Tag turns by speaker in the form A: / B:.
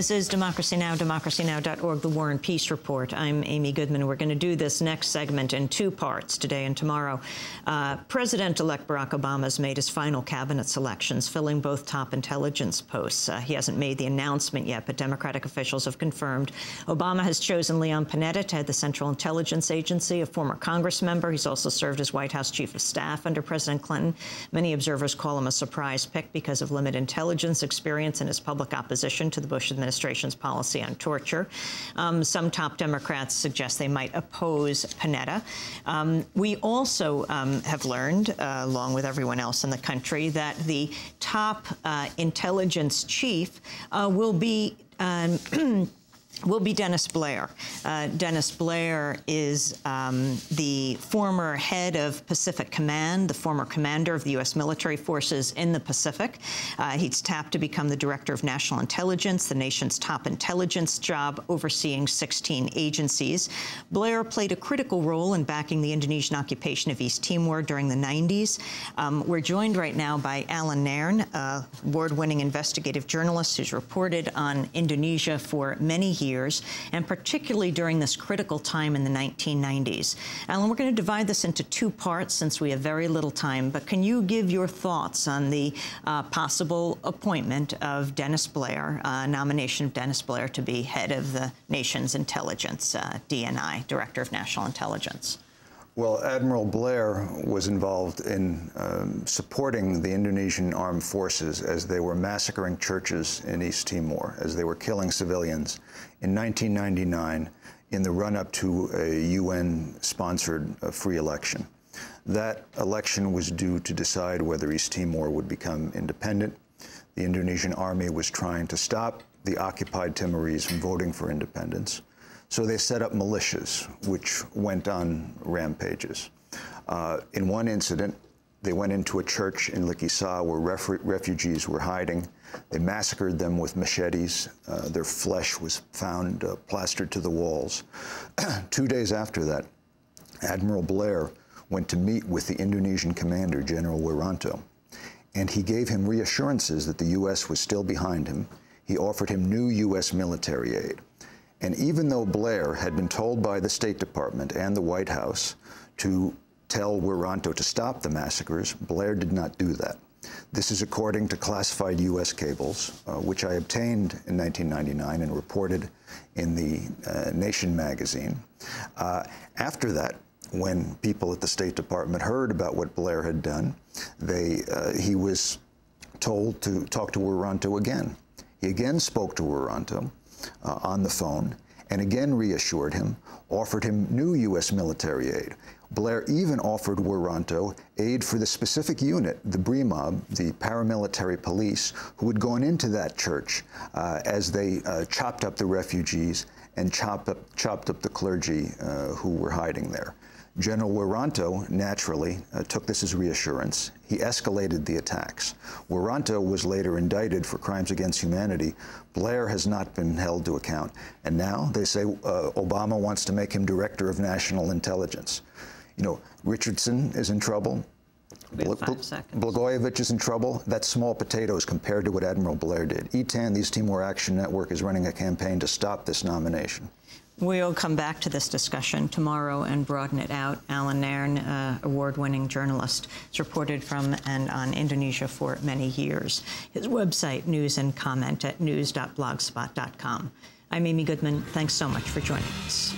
A: This is Democracy Now!, democracynow.org, the War and Peace Report. I'm Amy Goodman. We're going to do this next segment in two parts, today and tomorrow. President-elect Barack Obama has made his final cabinet selections, filling both top intelligence posts. He hasn't made the announcement yet, but Democratic officials have confirmed. Obama has chosen Leon Panetta to head the Central Intelligence Agency, a former Congress member. He's also served as White House Chief of Staff under President Clinton. Many observers call him a surprise pick because of limited intelligence experience and his public opposition to the Bush administration's policy on torture. Some top Democrats suggest they might oppose Panetta. We also have learned, along with everyone else in the country, that the top intelligence chief will be Dennis Blair. Dennis Blair is the former head of Pacific Command, the former commander of the U.S. military forces in the Pacific. He's tapped to become the Director of National Intelligence, the nation's top intelligence job, overseeing 16 agencies. Blair played a critical role in backing the Indonesian occupation of East Timor during the 90s. We're joined right now by Alan Nairn, award-winning investigative journalist who's reported on Indonesia for many years, and particularly during this critical time in the 1990s. Alan, we're going to divide this into two parts since we have very little time, but can you give your thoughts on the possible appointment of Dennis Blair, nomination of Dennis Blair to be head of the nation's intelligence, DNI, Director of National Intelligence?
B: Well, Admiral Blair was involved in supporting the Indonesian armed forces as they were massacring churches in East Timor, as they were killing civilians in 1999 in the run-up to a UN-sponsored free election. That election was due to decide whether East Timor would become independent. The Indonesian army was trying to stop the occupied Timorese from voting for independence. So they set up militias, which went on rampages. In one incident, they went into a church in Likisah where refugees were hiding. They massacred them with machetes. Their flesh was found plastered to the walls. 2 days after that, Admiral Blair went to meet with the Indonesian commander, General Wiranto, and he gave him reassurances that the U.S. was still behind him. He offered him new U.S. military aid. And even though Blair had been told by the State Department and the White House to tell Wiranto to stop the massacres, Blair did not do that. This is according to classified U.S. cables, which I obtained in 1999 and reported in the Nation magazine. After that, when people at the State Department heard about what Blair had done, he was told to talk to Wiranto again. He again spoke to Wiranto on the phone, and again reassured him, offered him new U.S. military aid. Blair even offered Wiranto aid for the specific unit, the BRIMOB, the paramilitary police, who had gone into that church as they chopped up the refugees and chopped up the clergy who were hiding there. General Wiranto, naturally, took this as reassurance. He escalated the attacks. Wiranto was later indicted for crimes against humanity. Blair has not been held to account. And now they say Obama wants to make him Director of National Intelligence. You know, Richardson is in trouble. Blagojevich is in trouble. That's small potatoes compared to what Admiral Blair did. ETAN, the East Timor Action Network, is running a campaign to stop this nomination.
A: We'll come back to this discussion tomorrow and broaden it out. Alan Nairn, award-winning journalist, has reported from and on Indonesia for many years. His website, news and comment at news.blogspot.com. I'm Amy Goodman. Thanks so much for joining us.